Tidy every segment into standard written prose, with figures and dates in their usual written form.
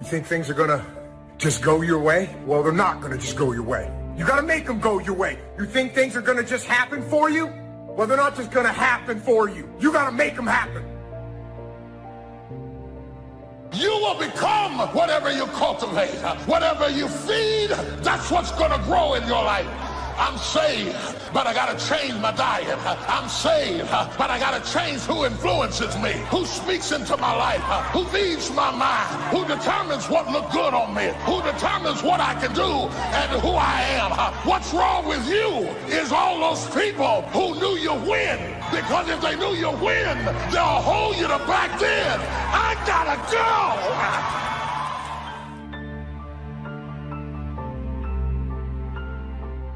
You think things are gonna just go your way? Well, they're not gonna just go your way. You gotta make them go your way. You think things are gonna just happen for you? Well, they're not just gonna happen for you. You gotta make them happen. You will become whatever you cultivate. Whatever you feed, that's what's gonna grow in your life. I'm saved, but I gotta change my diet. I'm saved, but I gotta change who influences me, who speaks into my life, who leads my mind, who determines what looks good on me, who determines what I can do and who I am. What's wrong with you is all those people who knew you win, because if they knew you win, they'll hold you to back then. I gotta go.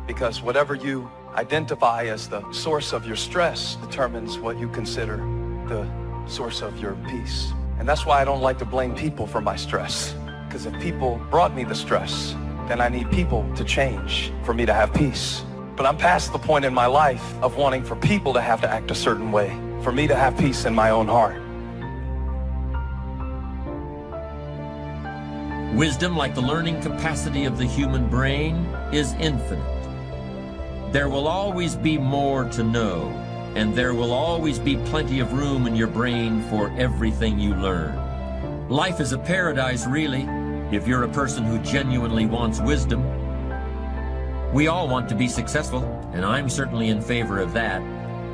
Because whatever you identify as the source of your stress determines what you consider the source of your peace. And that's why I don't like to blame people for my stress. Because if people brought me the stress, then I need people to change for me to have peace. But I'm past the point in my life of wanting for people to have to act a certain way, for me to have peace in my own heart. Wisdom, like the learning capacity of the human brain, is infinite. There will always be more to know, and there will always be plenty of room in your brain for everything you learn. Life is a paradise, really, if you're a person who genuinely wants wisdom. We all want to be successful, and I'm certainly in favor of that,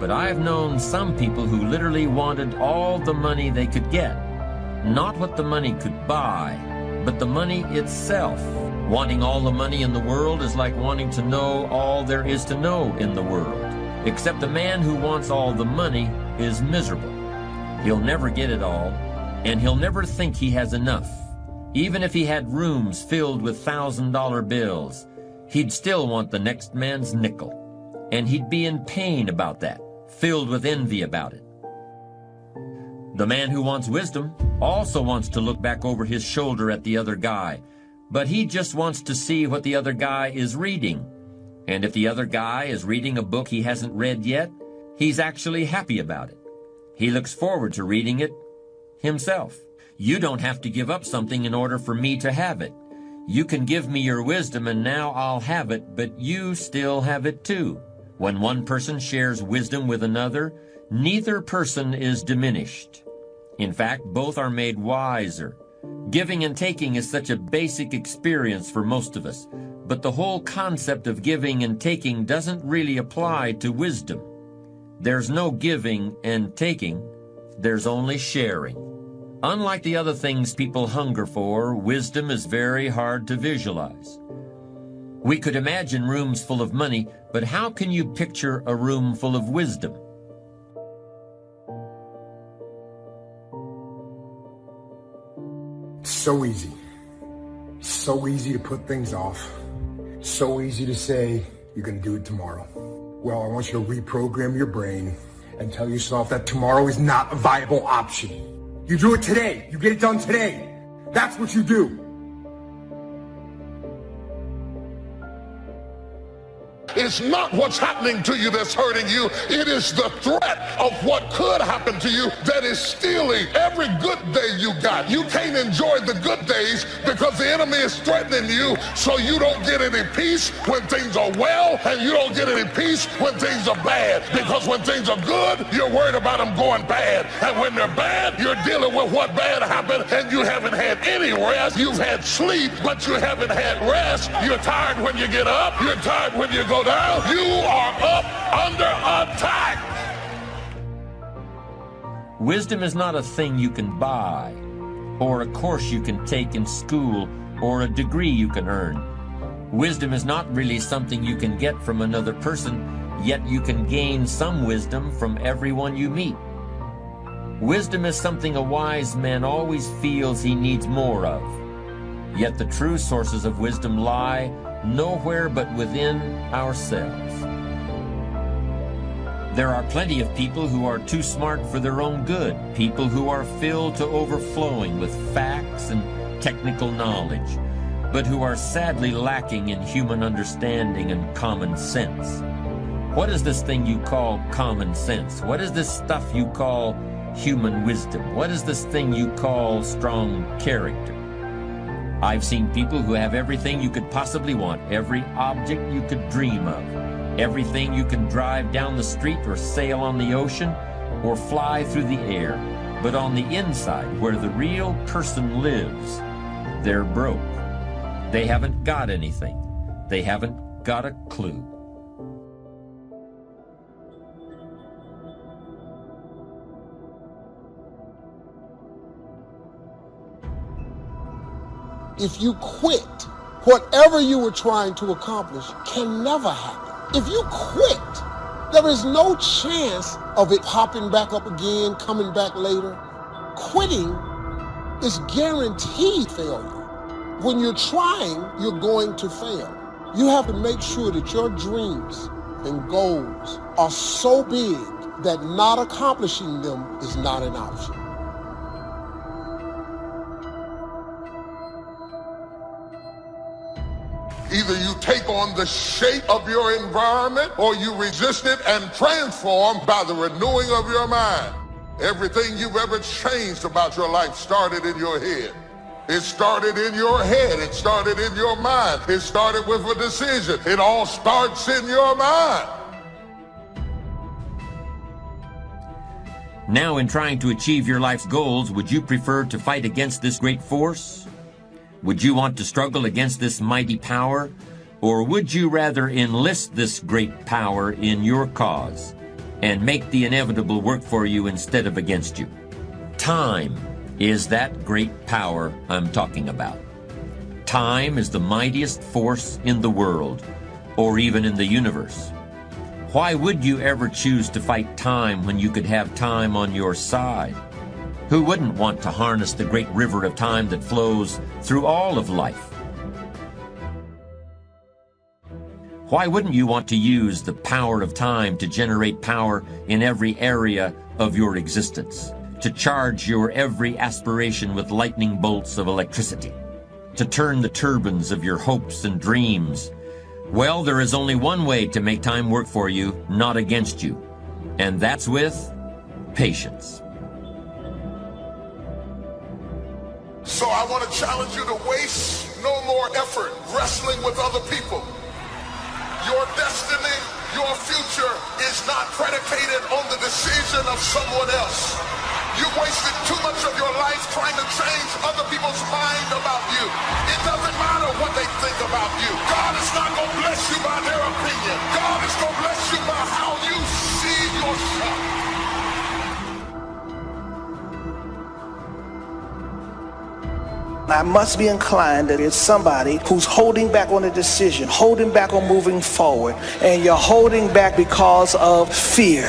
but I've known some people who literally wanted all the money they could get. Not what the money could buy, but the money itself. Wanting all the money in the world is like wanting to know all there is to know in the world. Except the man who wants all the money is miserable. He'll never get it all, and he'll never think he has enough. Even if he had rooms filled with $1,000 bills, he'd still want the next man's nickel. And he'd be in pain about that, filled with envy about it. The man who wants wisdom also wants to look back over his shoulder at the other guy, but he just wants to see what the other guy is reading. And if the other guy is reading a book he hasn't read yet, he's actually happy about it. He looks forward to reading it himself. You don't have to give up something in order for me to have it. You can give me your wisdom and now I'll have it, but you still have it too. When one person shares wisdom with another, neither person is diminished. In fact, both are made wiser. Giving and taking is such a basic experience for most of us, but the whole concept of giving and taking doesn't really apply to wisdom. There's no giving and taking, there's only sharing. Unlike the other things people hunger for, wisdom is very hard to visualize. We could imagine rooms full of money, but how can you picture a room full of wisdom? So easy. So easy to put things off. So easy to say, you're gonna do it tomorrow. Well, I want you to reprogram your brain and tell yourself that tomorrow is not a viable option. You do it today. You get it done today. That's what you do. It's not what's happening to you that's hurting you. It is the threat of what could happen to you that is stealing every good day you got. You can't enjoy the good days because the enemy is threatening you, so you don't get any peace when things are well, and you don't get any peace when things are bad. Because when things are good, you're worried about them going bad. And when they're bad, you're dealing with what bad happened, and you haven't had any rest. You've had sleep, but you haven't had rest. You're tired when you get up. You're tired when you go down. You are up under attack. Wisdom is not a thing you can buy, or a course you can take in school, or a degree you can earn. Wisdom is not really something you can get from another person, yet you can gain some wisdom from everyone you meet. Wisdom is something a wise man always feels he needs more of. Yet the true sources of wisdom lie nowhere but within ourselves. There are plenty of people who are too smart for their own good, people who are filled to overflowing with facts and technical knowledge, but who are sadly lacking in human understanding and common sense. What is this thing you call common sense? What is this stuff you call human wisdom? What is this thing you call strong character? I've seen people who have everything you could possibly want, every object you could dream of, everything you can drive down the street or sail on the ocean or fly through the air. But on the inside, where the real person lives, they're broke. They haven't got anything. They haven't got a clue. If you quit, whatever you were trying to accomplish can never happen. If you quit, there is no chance of it popping back up again, coming back later. Quitting is guaranteed failure. When you're trying, you're going to fail. You have to make sure that your dreams and goals are so big that not accomplishing them is not an option. Either you take on the shape of your environment or you resist it and transform by the renewing of your mind. Everything you've ever changed about your life started in your head. It started in your head. It started in your mind. It started with a decision. It all starts in your mind. Now, in trying to achieve your life's goals, would you prefer to fight against this great force? Would you want to struggle against this mighty power? Or would you rather enlist this great power in your cause and make the inevitable work for you instead of against you? Time is that great power I'm talking about. Time is the mightiest force in the world, or even in the universe. Why would you ever choose to fight time when you could have time on your side? Who wouldn't want to harness the great river of time that flows through all of life? Why wouldn't you want to use the power of time to generate power in every area of your existence? To charge your every aspiration with lightning bolts of electricity? To turn the turbines of your hopes and dreams? Well, there is only one way to make time work for you, not against you. And that's with patience. So I want to challenge you to waste no more effort wrestling with other people. Your destiny, your future is not predicated on the decision of someone else. You wasted too much of your life trying to change other people's mind about you. It doesn't matter what they think about you. God is not going to bless you by their opinion. God is going to bless you by how you see yourself. I must be inclined that it's somebody who's holding back on a decision, holding back on moving forward, and you're holding back because of fear.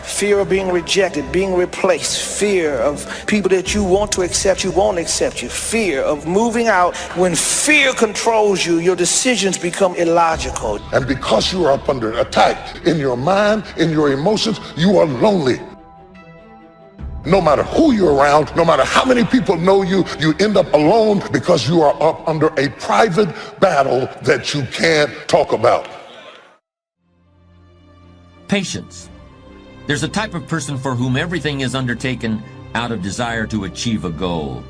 Fear of being rejected, being replaced, fear of people that you want to accept you won't accept you, fear of moving out. When fear controls you, your decisions become illogical. And because you are up under attack in your mind, in your emotions, you are lonely. No matter who you're around, no matter how many people know you, you end up alone because you are up under a private battle that you can't talk about. Patience. There's a type of person for whom everything is undertaken out of desire to achieve a goal.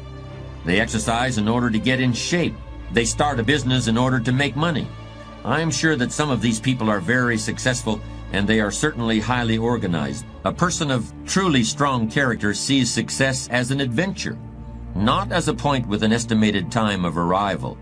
They exercise in order to get in shape. They start a business in order to make money. I'm sure that some of these people are very successful, and they are certainly highly organized. A person of truly strong character sees success as an adventure, not as a point with an estimated time of arrival.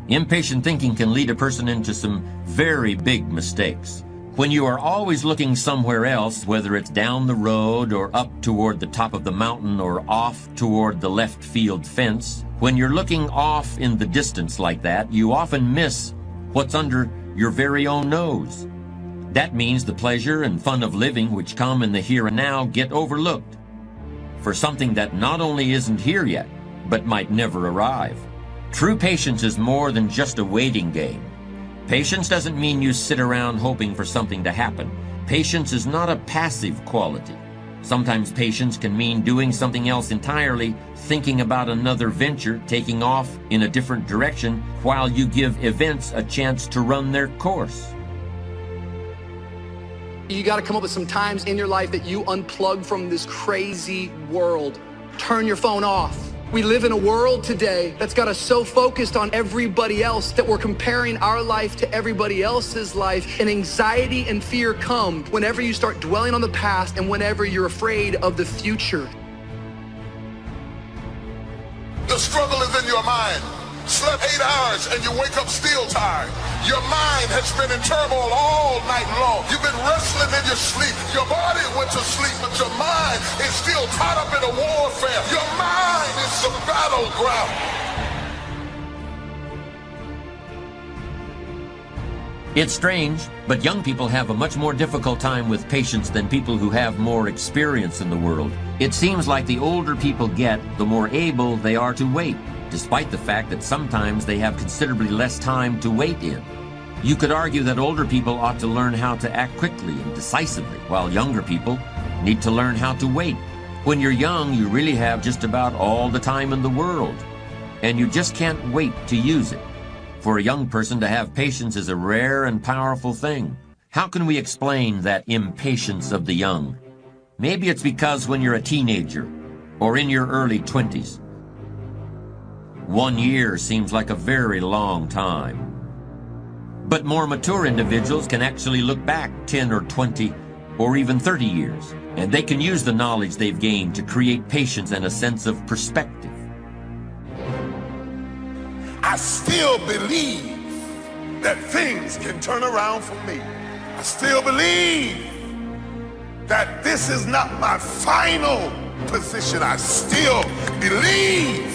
Impatient thinking can lead a person into some very big mistakes. When you are always looking somewhere else, whether it's down the road or up toward the top of the mountain or off toward the left field fence, when you're looking off in the distance like that, you often miss what's under your very own nose. That means the pleasure and fun of living which come in the here and now get overlooked for something that not only isn't here yet, but might never arrive. True patience is more than just a waiting game. Patience doesn't mean you sit around hoping for something to happen. Patience is not a passive quality. Sometimes patience can mean doing something else entirely, thinking about another venture, taking off in a different direction, while you give events a chance to run their course. You got to come up with some times in your life that you unplug from this crazy world. Turn your phone off. We live in a world today that's got us so focused on everybody else that we're comparing our life to everybody else's life, and anxiety and fear come whenever you start dwelling on the past and whenever you're afraid of the future. The struggle is in your mind. Slept 8 hours and you wake up still tired. Your mind has been in turmoil all night long. You've been wrestling in your sleep. Your body went to sleep, but your mind is still caught up in a warfare. Your mind is some battleground. It's strange, but young people have a much more difficult time with patience than people who have more experience in the world. It seems like the older people get, the more able they are to wait, despite the fact that sometimes they have considerably less time to wait in. You could argue that older people ought to learn how to act quickly and decisively, while younger people need to learn how to wait. When you're young, you really have just about all the time in the world, and you just can't wait to use it. For a young person to have patience is a rare and powerful thing. How can we explain that impatience of the young? Maybe it's because when you're a teenager or in your early 20s, 1 year seems like a very long time. But more mature individuals can actually look back 10 or 20 or even 30 years, and they can use the knowledge they've gained to create patience and a sense of perspective. I still believe that things can turn around for me. I still believe that this is not my final position. I still believe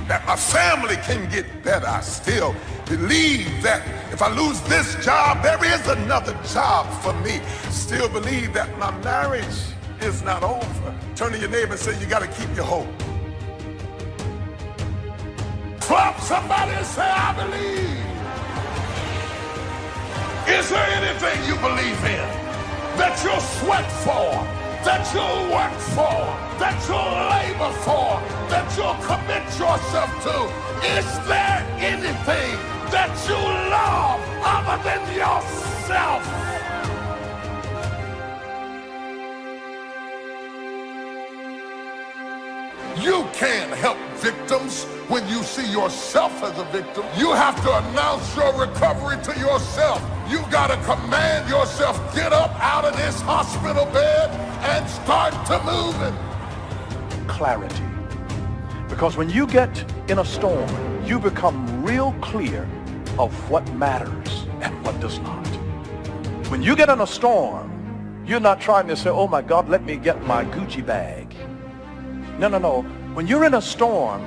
that my family can get better. I still believe that if I lose this job, there is another job for me. Still believe that my marriage is not over. Turn to your neighbor and say, you gotta keep your hope. Clap somebody and say, I believe. Is there anything you believe in that you'll sweat for, that you'll work for, that you'll labor for, that you'll commit yourself to? Is there anything that you love other than yourself? You can't help victims when you see yourself as a victim. You have to announce your recovery to yourself. You gotta command yourself, get up out of this hospital bed and start to moving. Clarity. Because when you get in a storm, you become real clear of what matters and what does not. When you get in a storm, you're not trying to say, oh my God, let me get my Gucci bag. No. When you're in a storm,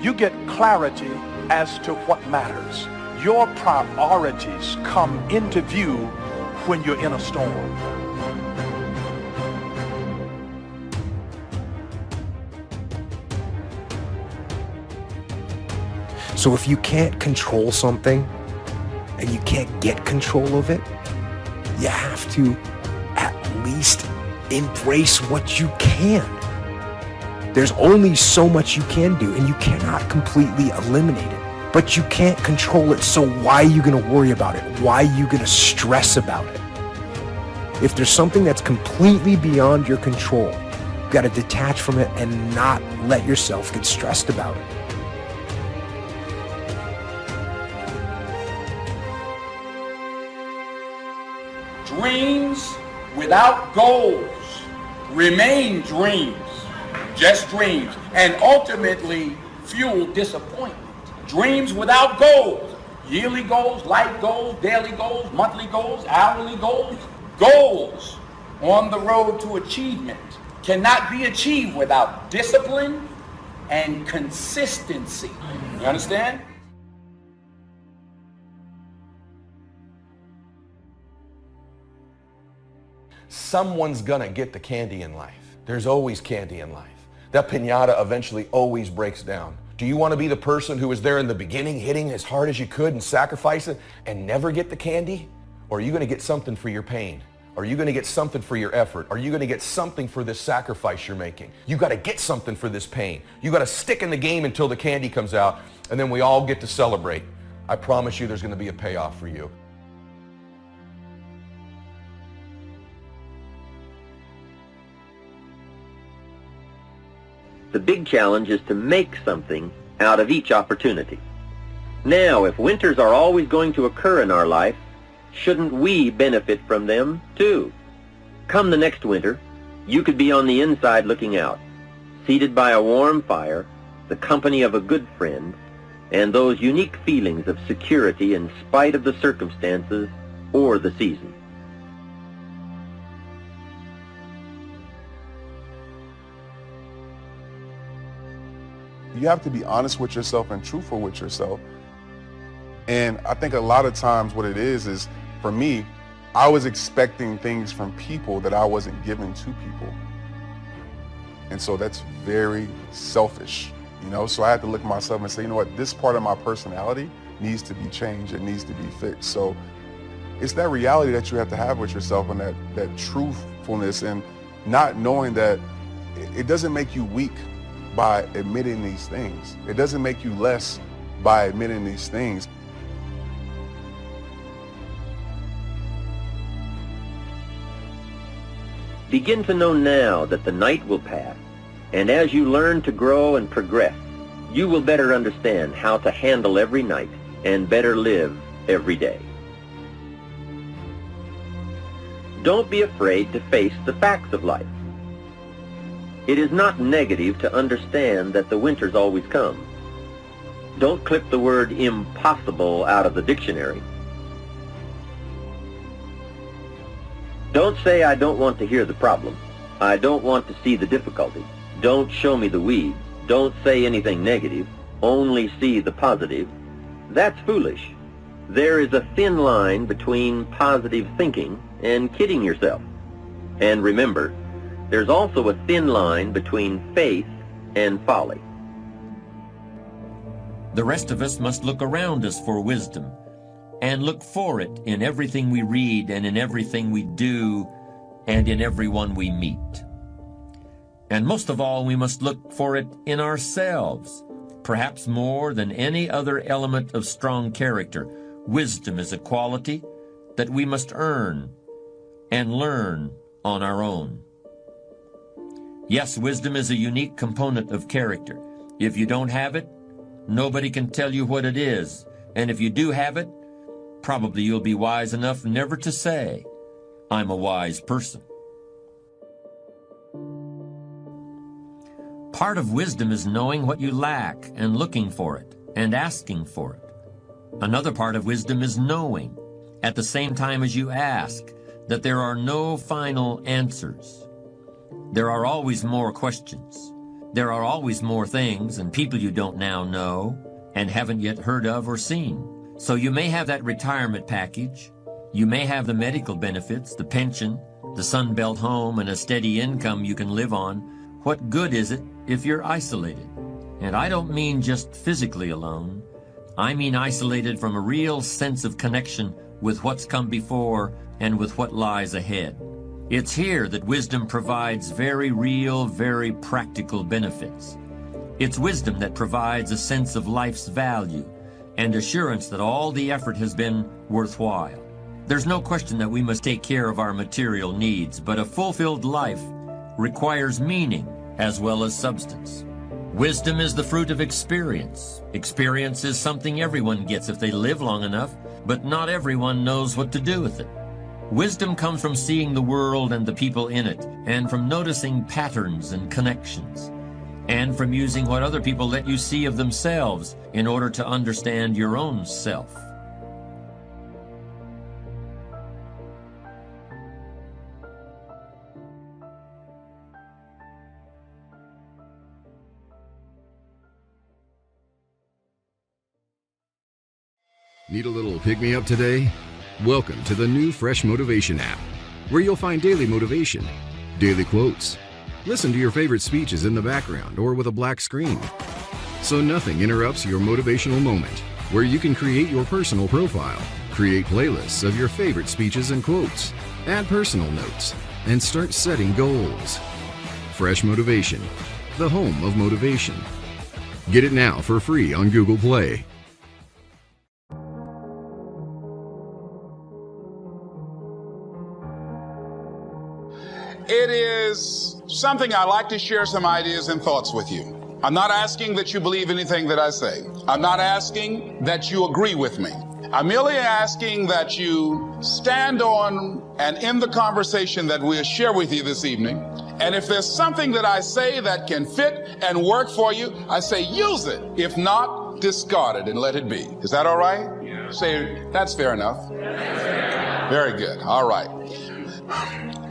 you get clarity as to what matters. Your priorities come into view when you're in a storm. So if you can't control something and you can't get control of it, you have to at least embrace what you can. There's only so much you can do, and you cannot completely eliminate it. But you can't control it, so why are you going to worry about it? Why are you going to stress about it? If there's something that's completely beyond your control, you've got to detach from it and not let yourself get stressed about it. Dreams without goals remain dreams, just dreams, and ultimately fuel disappointment. Dreams without goals, yearly goals, life goals, daily goals, monthly goals, hourly goals, goals on the road to achievement cannot be achieved without discipline and consistency. You understand? Someone's gonna get the candy in life. There's always candy in life. That piñata eventually always breaks down. Do you want to be the person who was there in the beginning, hitting as hard as you could and sacrificing and never get the candy? Or are you going to get something for your pain? Are you going to get something for your effort? Are you going to get something for this sacrifice you're making? You got to get something for this pain. You got to stick in the game until the candy comes out, and then we all get to celebrate. I promise you there's going to be a payoff for you. The big challenge is to make something out of each opportunity. Now, if winters are always going to occur in our life, shouldn't we benefit from them too? Come the next winter, you could be on the inside looking out, seated by a warm fire, the company of a good friend, and those unique feelings of security in spite of the circumstances or the season. You have to be honest with yourself and truthful with yourself. And I think a lot of times what it is for me, I was expecting things from people that I wasn't giving to people. And so that's very selfish, you know? So I had to look at myself and say, you know what, this part of my personality needs to be changed. It needs to be fixed. So it's that reality that you have to have with yourself, and that truthfulness, and not knowing that it doesn't make you weak by admitting these things. It doesn't make you less by admitting these things. Begin to know now that the night will pass, and as you learn to grow and progress, you will better understand how to handle every night and better live every day. Don't be afraid to face the facts of life. It is not negative to understand that the winters always come. Don't clip the word impossible out of the dictionary. Don't say, I don't want to hear the problem. I don't want to see the difficulty. Don't show me the weeds. Don't say anything negative. Only see the positive. That's foolish. There is a thin line between positive thinking and kidding yourself. And remember, there's also a thin line between faith and folly. The rest of us must look around us for wisdom, and look for it in everything we read and in everything we do and in everyone we meet. And most of all, we must look for it in ourselves, perhaps more than any other element of strong character. Wisdom is a quality that we must earn and learn on our own. Yes, wisdom is a unique component of character. If you don't have it, nobody can tell you what it is. And if you do have it, probably you'll be wise enough never to say, I'm a wise person. Part of wisdom is knowing what you lack and looking for it and asking for it. Another part of wisdom is knowing, at the same time as you ask, that there are no final answers. There are always more questions. There are always more things and people you don't now know and haven't yet heard of or seen. So you may have that retirement package, you may have the medical benefits, the pension, the Sunbelt home, and a steady income you can live on. What good is it if you're isolated? And I don't mean just physically alone. I mean isolated from a real sense of connection with what's come before and with what lies ahead. It's here that wisdom provides very real, very practical benefits. It's wisdom that provides a sense of life's value and assurance that all the effort has been worthwhile. There's no question that we must take care of our material needs, but a fulfilled life requires meaning as well as substance. Wisdom is the fruit of experience. Experience is something everyone gets if they live long enough, but not everyone knows what to do with it. Wisdom comes from seeing the world and the people in it, and from noticing patterns and connections, and from using what other people let you see of themselves in order to understand your own self. Need a little pick-me-up today? Welcome to the new Fresh Motivation app, where you'll find daily motivation, daily quotes. Listen to your favorite speeches in the background or with a black screen, so nothing interrupts your motivational moment, where you can create your personal profile, create playlists of your favorite speeches and quotes, add personal notes, and start setting goals. Fresh Motivation, the home of motivation. Get it now for free on Google Play. It is something, I like to share some ideas and thoughts with you. I'm not asking that you believe anything that I say. I'm not asking that you agree with me. I'm merely asking that you stand on and in the conversation that we'll share with you this evening. And if there's something that I say that can fit and work for you, I say use it. If not, discard it and let it be. Is that all right? Yeah. Say, that's fair enough. Very good. All right.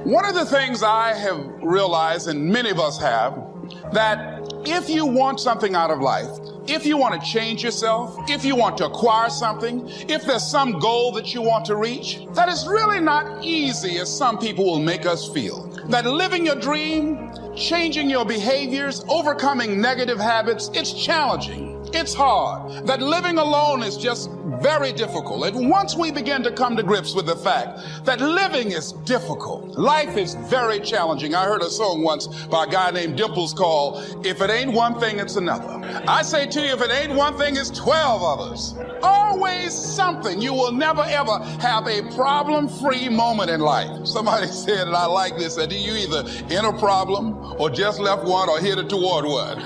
One of the things I have realized, and many of us have, that if you want something out of life, if you want to change yourself, if you want to acquire something, if there's some goal that you want to reach, that is really not easy as some people will make us feel. That living your dream, changing your behaviors, overcoming negative habits, it's challenging. It's hard. That living alone is just very difficult. And once we begin to come to grips with the fact that living is difficult, life is very challenging. I heard a song once by a guy named Dimples called, "If it ain't one thing, it's another." I say to you, if it ain't one thing, it's 12 others. Always something. You will never ever have a problem-free moment in life. Somebody said, and I like this, that you either in a problem or just left one or headed toward one.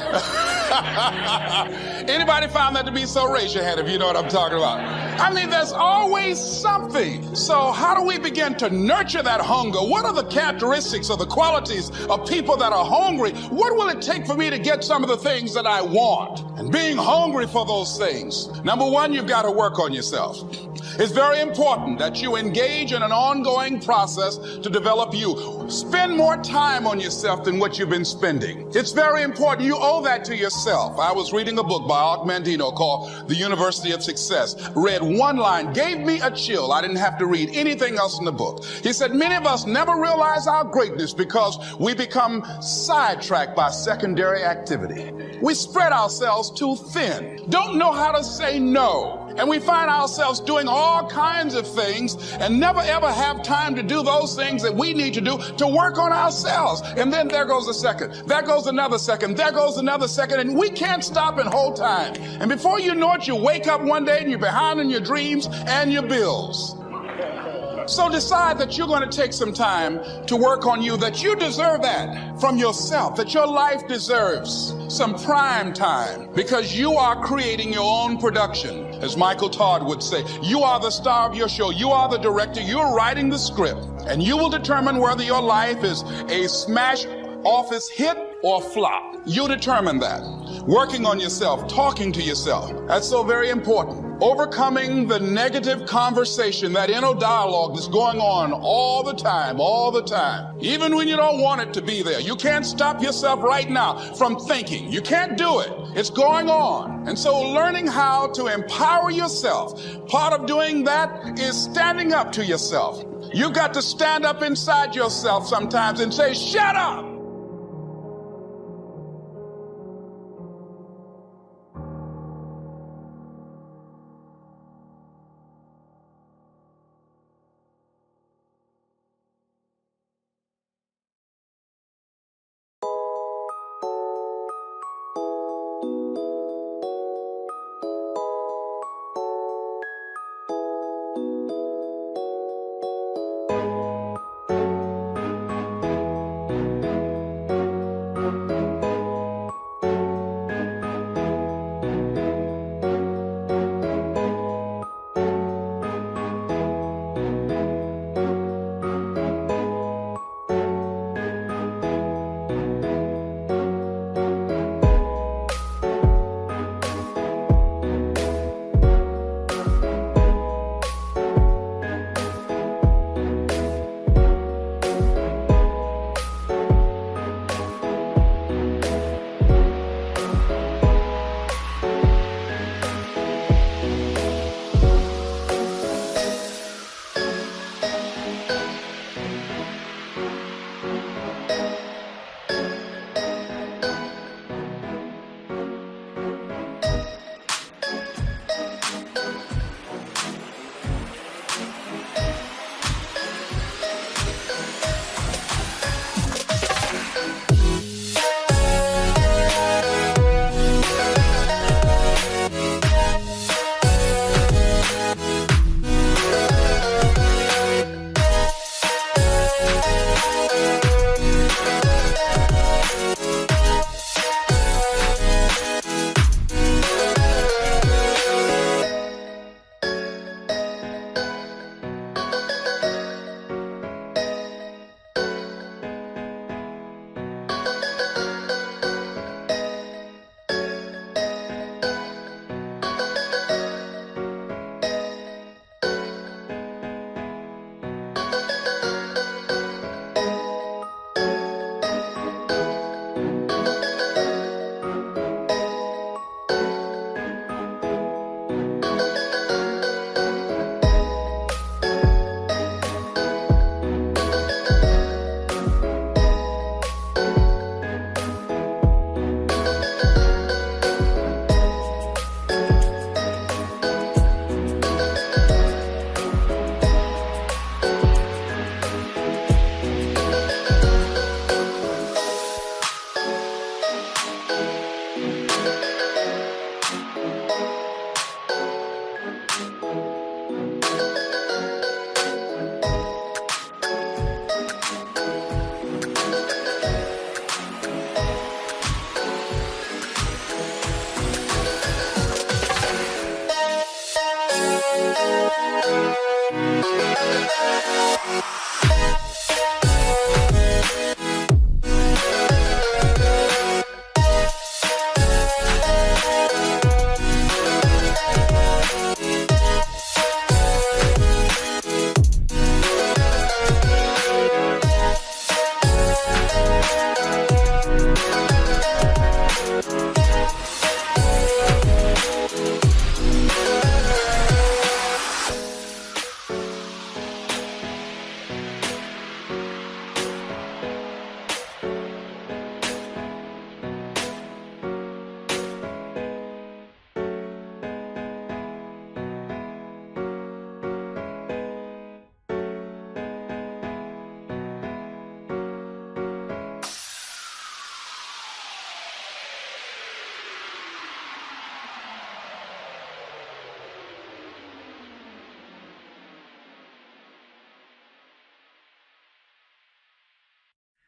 Anybody found that to be so? Raise your hand if you know what I'm talking about. I mean, there's always something. So how do we begin to nurture that hunger? What are the characteristics or the qualities of people that are hungry? What will it take for me to get some of the things that I want? And being hungry for those things, number one, you've got to work on yourself. It's very important that you engage in an ongoing process to develop you. Spend more time on yourself than what you've been spending. It's very important. You owe that to yourself. I was reading a book by Art Mandino called The University of Success. Read one line, gave me a chill. I didn't have to read anything else in the book. He said, many of us never realize our greatness because we become sidetracked by secondary activity. We spread ourselves too thin. Don't know how to say no. And we find ourselves doing all kinds of things and never ever have time to do those things that we need to do to work on ourselves. And then there goes a second, there goes another second, there goes another second, and we can't stop and hold time. And before you know it, you wake up one day and you're behind on your dreams and your bills. So decide that you're going to take some time to work on you, that you deserve that from yourself, that your life deserves some prime time because you are creating your own production. As Michael Todd would say, you are the star of your show. You are the director. You're writing the script, and you will determine whether your life is a smash office hit or flop. You determine that. Working on yourself, talking to yourself. That's so very important. Overcoming the negative conversation, that inner dialogue that's going on all the time, even when you don't want it to be there. You can't stop yourself right now from thinking. You can't do it. It's going on. And so learning how to empower yourself, part of doing that is standing up to yourself. You've got to stand up inside yourself sometimes and say, shut up.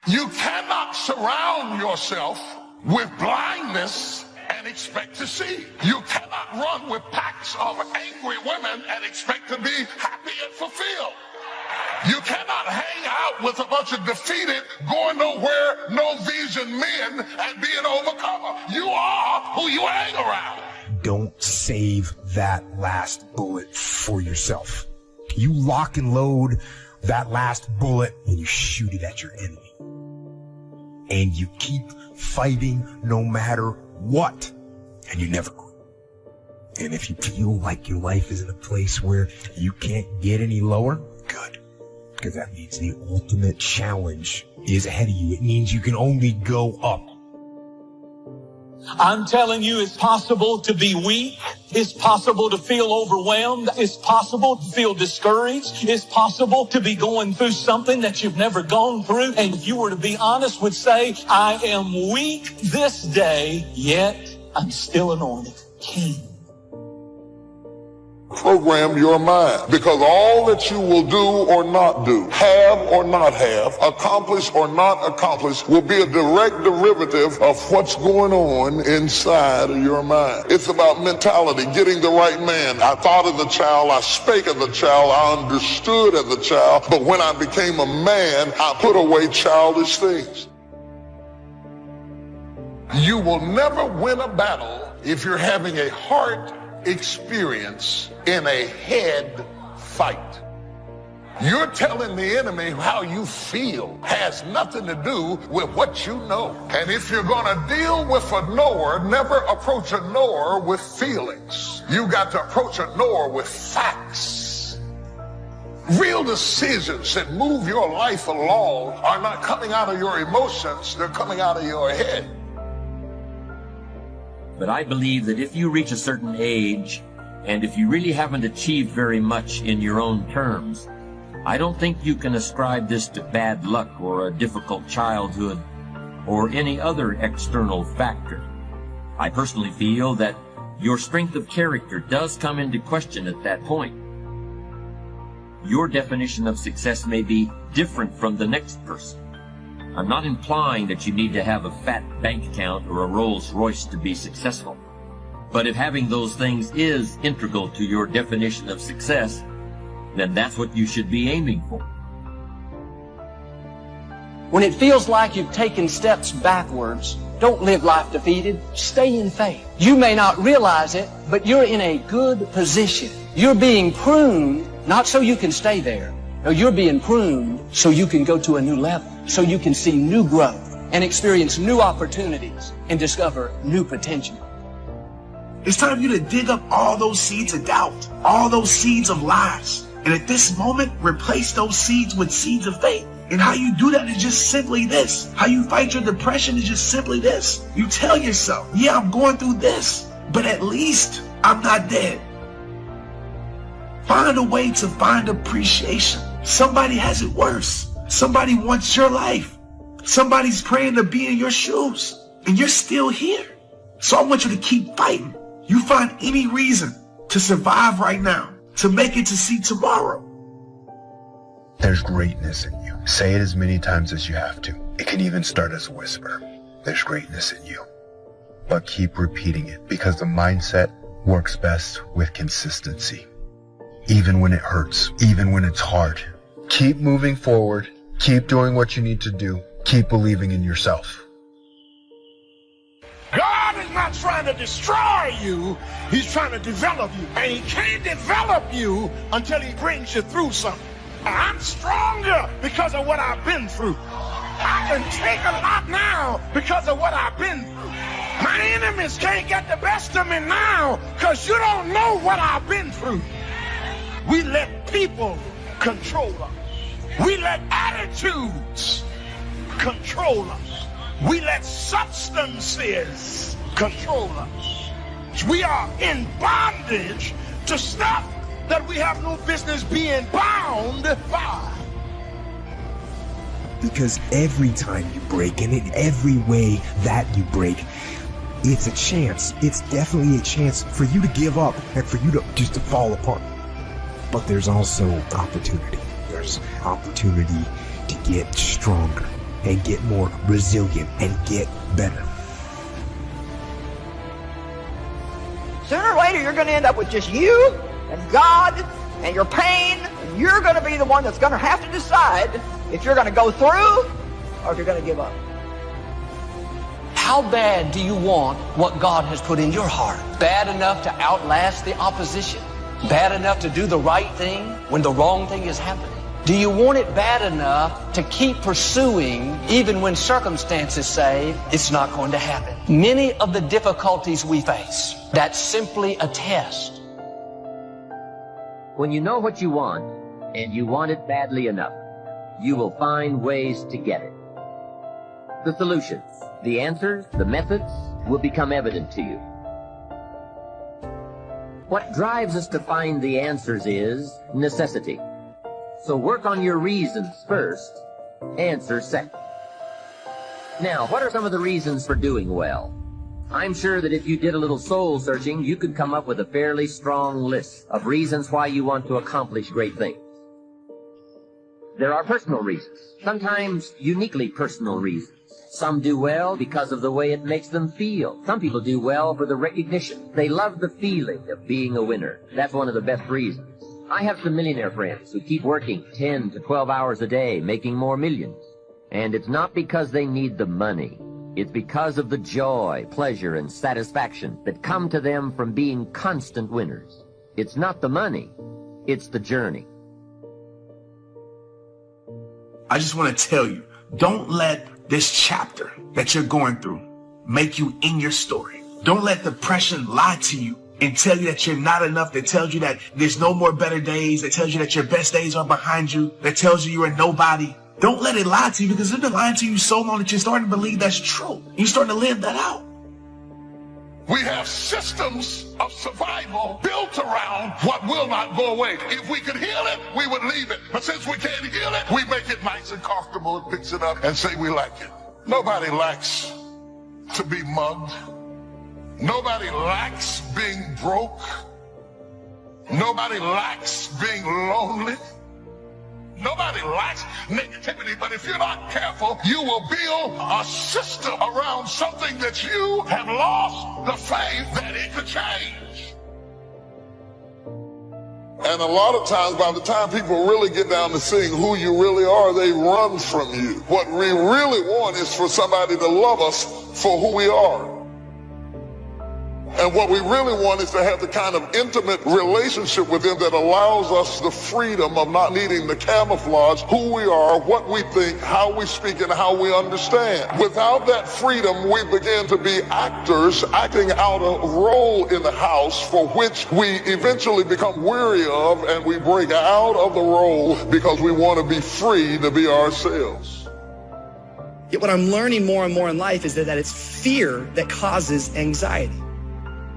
You cannot surround yourself with blindness and expect to see. You cannot run with packs of angry women and expect to be happy and fulfilled. You cannot hang out with a bunch of defeated, going nowhere, no vision men and be an overcomer. You are who you hang around. Don't save that last bullet for yourself. You lock and load that last bullet and you shoot it at your enemy. And you keep fighting no matter what. And you never quit. And if you feel like your life is in a place where you can't get any lower, good. Because that means the ultimate challenge is ahead of you. It means you can only go up. I'm telling you, it's possible to be weak. It's possible to feel overwhelmed. It's possible to feel discouraged. It's possible to be going through something that you've never gone through. And if you were to be honest, would say, I am weak this day, yet I'm still anointed king. Program your mind, because all that you will do or not do, have or not have, accomplish or not accomplish, will be a direct derivative of what's going on inside of your mind. It's about mentality, getting the right man. I thought as a child, I spake as a child, I understood as a child, but when I became a man, I put away childish things. You will never win a battle if you're having a heart experience in a head fight. You're telling the enemy how you feel has nothing to do with what you know. And if you're going to deal with a knower, never approach a knower with feelings. You got to approach a knower with facts. Real decisions that move your life along are not coming out of your emotions, they're coming out of your head. But I believe that if you reach a certain age, and if you really haven't achieved very much in your own terms, I don't think you can ascribe this to bad luck or a difficult childhood or any other external factor. I personally feel that your strength of character does come into question at that point. Your definition of success may be different from the next person. I'm not implying that you need to have a fat bank account or a Rolls Royce to be successful. But if having those things is integral to your definition of success, then that's what you should be aiming for. When it feels like you've taken steps backwards, don't live life defeated. Stay in faith. You may not realize it, but you're in a good position. You're being pruned, not so you can stay there. No, you're being pruned so you can go to a new level, so you can see new growth and experience new opportunities and discover new potential. It's time for you to dig up all those seeds of doubt, all those seeds of lies. And at this moment, replace those seeds with seeds of faith. And how you do that is just simply this. How you fight your depression is just simply this. You tell yourself, yeah, I'm going through this, but at least I'm not dead. Find a way to find appreciation. Somebody has it worse. Somebody wants your life. Somebody's praying to be in your shoes, and you're still here. So I want you to keep fighting. You find any reason to survive right now, to make it to see tomorrow. There's greatness in you. Say it as many times as you have to. It can even start as a whisper. There's greatness in you. But keep repeating it, because the mindset works best with consistency. even when it hurts, even when it's hard. Keep moving forward. Keep doing what you need to do. Keep believing in yourself. God is not trying to destroy you. He's trying to develop you. And he can't develop you until he brings you through something. I'm stronger because of what I've been through. I can take a lot now because of what I've been through. My enemies can't get the best of me now because you don't know what I've been through. We let people control us. We let attitudes control us. We let substances control us. We are in bondage to stuff that we have no business being bound by. Because every time you break, and in every way that you break, it's a chance. It's definitely a chance for you to give up and for you to just to fall apart. But there's also opportunity. There's opportunity to get stronger and get more resilient and get better. Sooner or later, you're going to end up with just you and God and your pain, and you're going to be the one that's going to have to decide if you're going to go through or if you're going to give up. How bad do you want what God has put in your heart? Bad enough to outlast the opposition? Bad enough to do the right thing when the wrong thing is happening? Do you want it bad enough to keep pursuing even when circumstances say it's not going to happen? Many of the difficulties we face, that's simply a test. When you know what you want, and you want it badly enough, you will find ways to get it. The solutions, the answers, the methods will become evident to you. What drives us to find the answers is necessity. So work on your reasons first, answers second. Now, what are some of the reasons for doing well? I'm sure that if you did a little soul searching, you could come up with a fairly strong list of reasons why you want to accomplish great things. There are personal reasons, sometimes uniquely personal reasons. Some do well because of the way it makes them feel. Some people do well for the recognition. They love the feeling of being a winner. That's one of the best reasons. I have some millionaire friends who keep working 10 to 12 hours a day, making more millions. And it's not because they need the money. It's because of the joy, pleasure, and satisfaction that come to them from being constant winners. It's not the money, it's the journey. I just want to tell you, don't let this chapter that you're going through make you in your story. Don't let depression lie to you and tell you that you're not enough, that tells you that there's no more better days, that tells you that your best days are behind you, that tells you you're a nobody. Don't let it lie to you, because it's been lying to you so long that you're starting to believe that's true. You're starting to live that out. We have systems of survival built around what will not go away. If we could heal it, we would leave it. But since we can't heal it, we make it nice and comfortable and fix it up and say we like it. Nobody likes to be mugged. Nobody likes being broke. Nobody likes being lonely. Nobody likes negativity, but if you're not careful, you will build a system around something that you have lost the faith that it could change. And a lot of times, by the time people really get down to seeing who you really are, they run from you. What we really want is for somebody to love us for who we are. And what we really want is to have the kind of intimate relationship with him that allows us the freedom of not needing to camouflage who we are, what we think, how we speak, and how we understand. Without that freedom, we begin to be actors acting out a role in the house for which we eventually become weary of, and we break out of the role because we want to be free to be ourselves. Yet what I'm learning more and more in life is that it's fear that causes anxiety.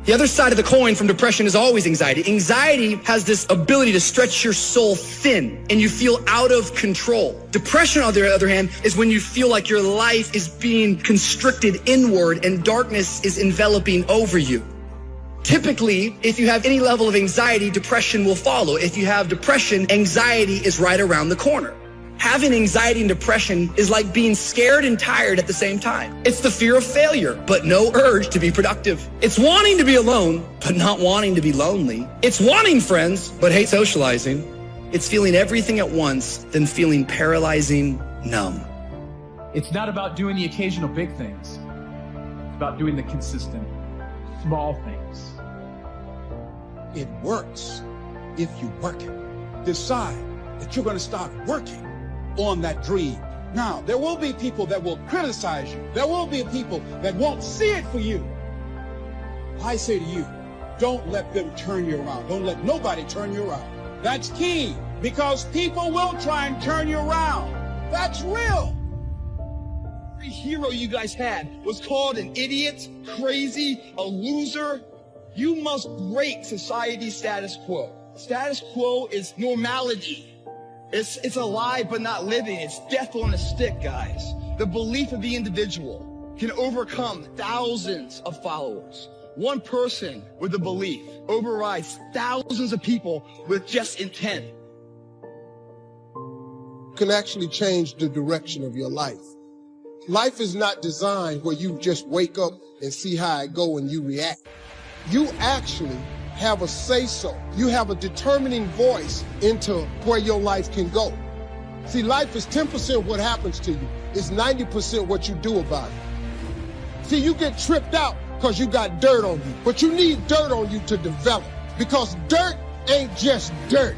The other side of the coin from depression is always anxiety. Anxiety has this ability to stretch your soul thin and you feel out of control. Depression, on the other hand, is when you feel like your life is being constricted inward and darkness is enveloping over you. Typically, if you have any level of anxiety, depression will follow. If you have depression, anxiety is right around the corner. Having anxiety and depression is like being scared and tired at the same time. It's the fear of failure, but no urge to be productive. It's wanting to be alone, but not wanting to be lonely. It's wanting friends, but hate socializing. It's feeling everything at once, then feeling paralyzing numb. It's not about doing the occasional big things. It's about doing the consistent small things. It works if you work it. Decide that you're going to start working on that dream. Now, there will be people that will criticize you. There will be people that won't see it for you. I say to you, don't let them turn you around. Don't let nobody turn you around. That's key, because people will try and turn you around. That's real. Every hero you guys had was called an idiot, crazy, a loser. You must break society's status quo. Status quo is normality. It's alive but not living. It's death on a stick, guys. The belief of the individual can overcome thousands of followers. One person with a belief overrides thousands of people with just intent. You can actually change the direction of your life. Life is not designed where you just wake up and see how it go and you react. You actually have a say-so. You have a determining voice into where your life can go. See, life is 10% what happens to you. It's 90% what you do about it. See, you get tripped out because you got dirt on you, but you need dirt on you to develop, because dirt ain't just dirt.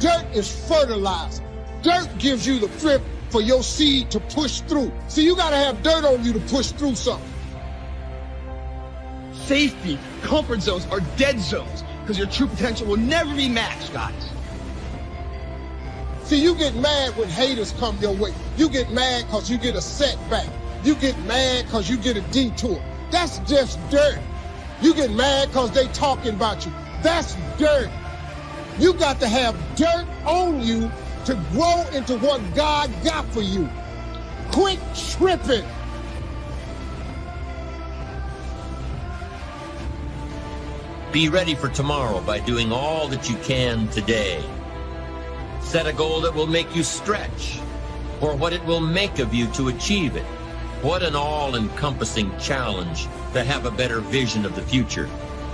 Dirt is fertilizer. Dirt gives you the grip for your seed to push through. See, you gotta have dirt on you to push through something. Safety, comfort zones are dead zones because your true potential will never be matched, guys. See, you get mad when haters come your way. You get mad because you get a setback. You get mad because you get a detour. That's just dirt. You get mad because they talking about you. That's dirt. You got to have dirt on you to grow into what God got for you. Quit tripping. Be ready for tomorrow by doing all that you can today. Set a goal that will make you stretch, or what it will make of you to achieve it. What an all-encompassing challenge to have a better vision of the future,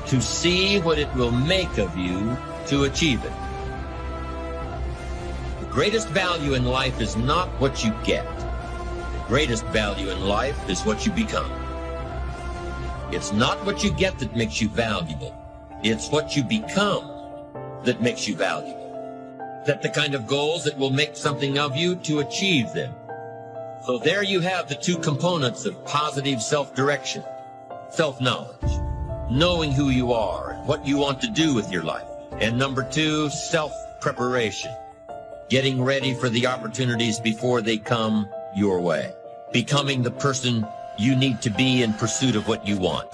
to see what it will make of you to achieve it. The greatest value in life is not what you get. The greatest value in life is what you become. It's not what you get that makes you valuable. It's what you become that makes you valuable. Set the kind of goals that will make something of you to achieve them. So there you have the two components of positive self-direction. Self-knowledge, knowing who you are and what you want to do with your life. And number two, self-preparation, getting ready for the opportunities before they come your way. Becoming the person you need to be in pursuit of what you want.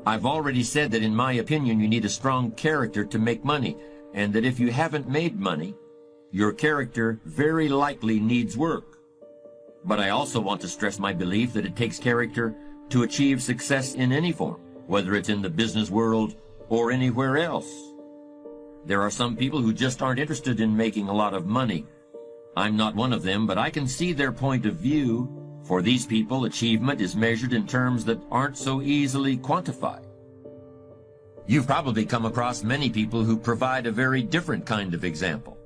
I've already said that in my opinion you need a strong character to make money, and that if you haven't made money, your character very likely needs work. But I also want to stress my belief that it takes character to achieve success in any form, whether it's in the business world or anywhere else. There are some people who just aren't interested in making a lot of money. I'm not one of them, but I can see their point of view. For these people, achievement is measured in terms that aren't so easily quantified. You've probably come across many people who provide a very different kind of example.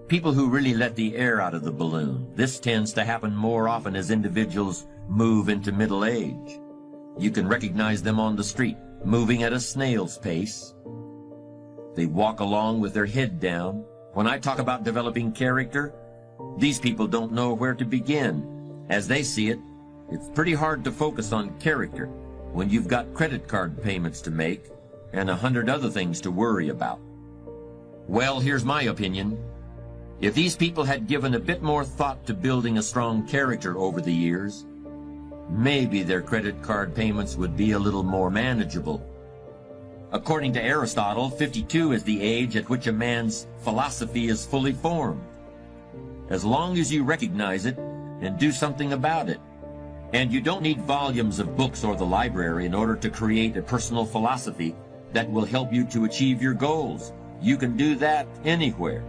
People who really let the air out of the balloon. This tends to happen more often as individuals move into middle age. You can recognize them on the street, moving at a snail's pace. They walk along with their head down. When I talk about developing character, these people don't know where to begin. As they see it, it's pretty hard to focus on character when you've got credit card payments to make and 100 other things to worry about. Well, here's my opinion. If these people had given a bit more thought to building a strong character over the years, maybe their credit card payments would be a little more manageable. According to Aristotle, 52 is the age at which a man's philosophy is fully formed. As long as you recognize it and do something about it. And you don't need volumes of books or the library in order to create a personal philosophy that will help you to achieve your goals. You can do that anywhere.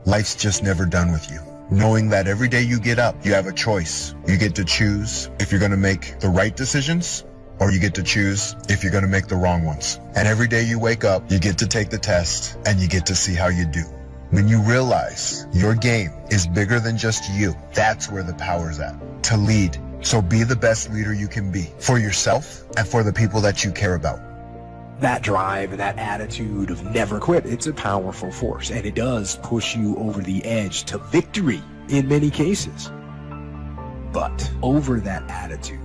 Life's just never done with you. Knowing that every day you get up, you have a choice. You get to choose if you're going to make the right decisions, or you get to choose if you're going to make the wrong ones. And every day you wake up, you get to take the test, and you get to see how you do. When you realize your game is bigger than just you, that's where the power's at. To lead. So be the best leader you can be for yourself and for the people that you care about. That drive and that attitude of never quit, it's a powerful force, and it does push you over the edge to victory in many cases. But over that attitude,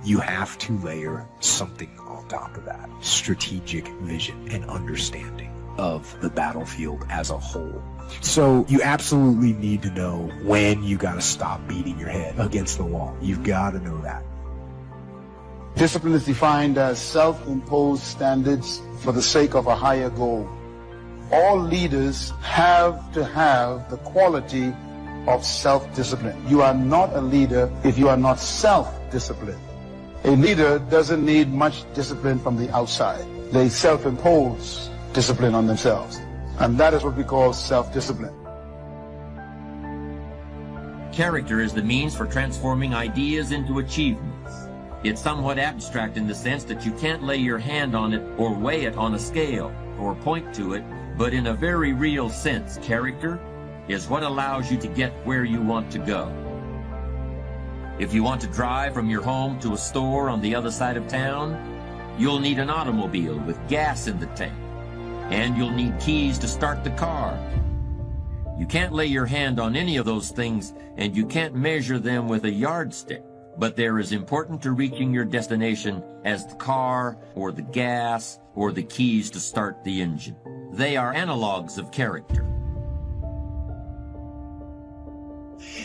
you have to layer something on top of that. Strategic vision and understanding of the battlefield as a whole. So you absolutely need to know when you got to stop beating your head against the wall. You've got to know that. Discipline is defined as self-imposed standards for the sake of a higher goal. All leaders have to have the quality of self-discipline. You are not a leader if you are not self-disciplined. A leader doesn't need much discipline from the outside. They self-impose discipline on themselves. And that is what we call self-discipline. Character is the means for transforming ideas into achievements. It's somewhat abstract in the sense that you can't lay your hand on it or weigh it on a scale or point to it, but in a very real sense, character is what allows you to get where you want to go. If you want to drive from your home to a store on the other side of town, you'll need an automobile with gas in the tank, and you'll need keys to start the car. You can't lay your hand on any of those things, and you can't measure them with a yardstick. But they're as important to reaching your destination as the car or the gas or the keys to start the engine. They are analogs of character.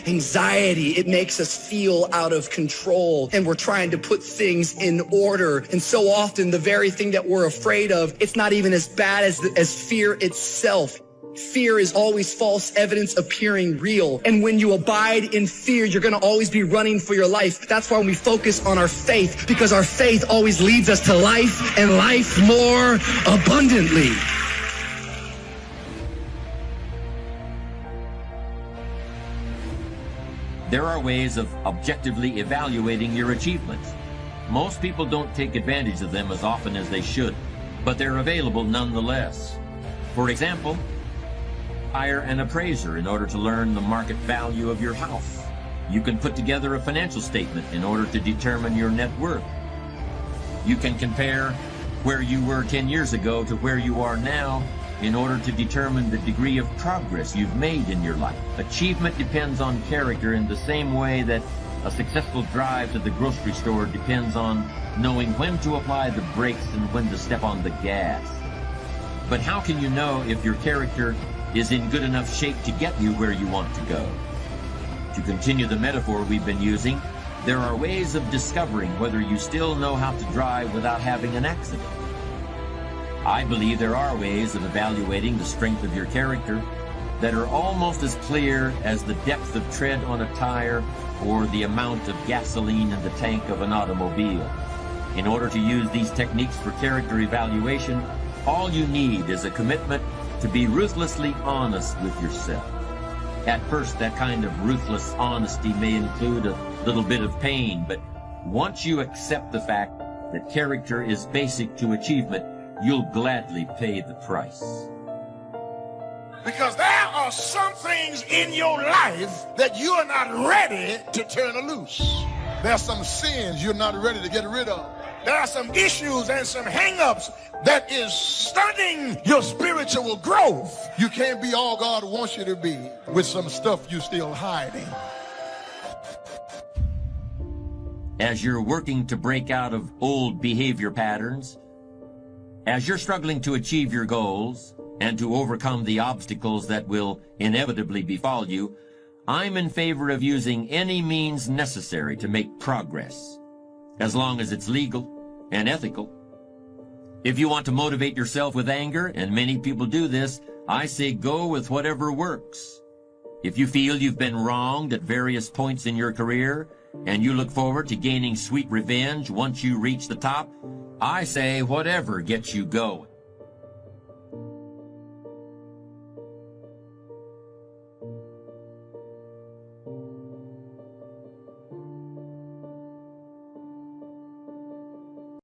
Anxiety, it makes us feel out of control, and we're trying to put things in order. And so often the very thing that we're afraid of, it's not even as bad as fear itself. Fear is always false evidence appearing real. And when you abide in fear, you're going to always be running for your life. That's why we focus on our faith, because our faith always leads us to life and life more abundantly. There are ways of objectively evaluating your achievements. Most people don't take advantage of them as often as they should, but they're available nonetheless. For example, hire an appraiser in order to learn the market value of your house. You can put together a financial statement in order to determine your net worth. You can compare where you were 10 years ago to where you are now in order to determine the degree of progress you've made in your life. Achievement depends on character in the same way that a successful drive to the grocery store depends on knowing when to apply the brakes and when to step on the gas. But how can you know if your character is in good enough shape to get you where you want to go? To continue the metaphor we've been using, there are ways of discovering whether you still know how to drive without having an accident. I believe there are ways of evaluating the strength of your character that are almost as clear as the depth of tread on a tire or the amount of gasoline in the tank of an automobile. In order to use these techniques for character evaluation, all you need is a commitment to be ruthlessly honest with yourself. At first, that kind of ruthless honesty may include a little bit of pain, but once you accept the fact that character is basic to achievement, you'll gladly pay the price. Because there are some things in your life that you are not ready to turn loose. There are some sins you're not ready to get rid of. There are some issues and some hang-ups that is stunting your spiritual growth. You can't be all God wants you to be with some stuff you're still hiding. As you're working to break out of old behavior patterns, as you're struggling to achieve your goals and to overcome the obstacles that will inevitably befall you, I'm in favor of using any means necessary to make progress, as long as it's legal and ethical. If you want to motivate yourself with anger, and many people do this, I say go with whatever works. If you feel you've been wronged at various points in your career, and you look forward to gaining sweet revenge once you reach the top, I say whatever gets you going.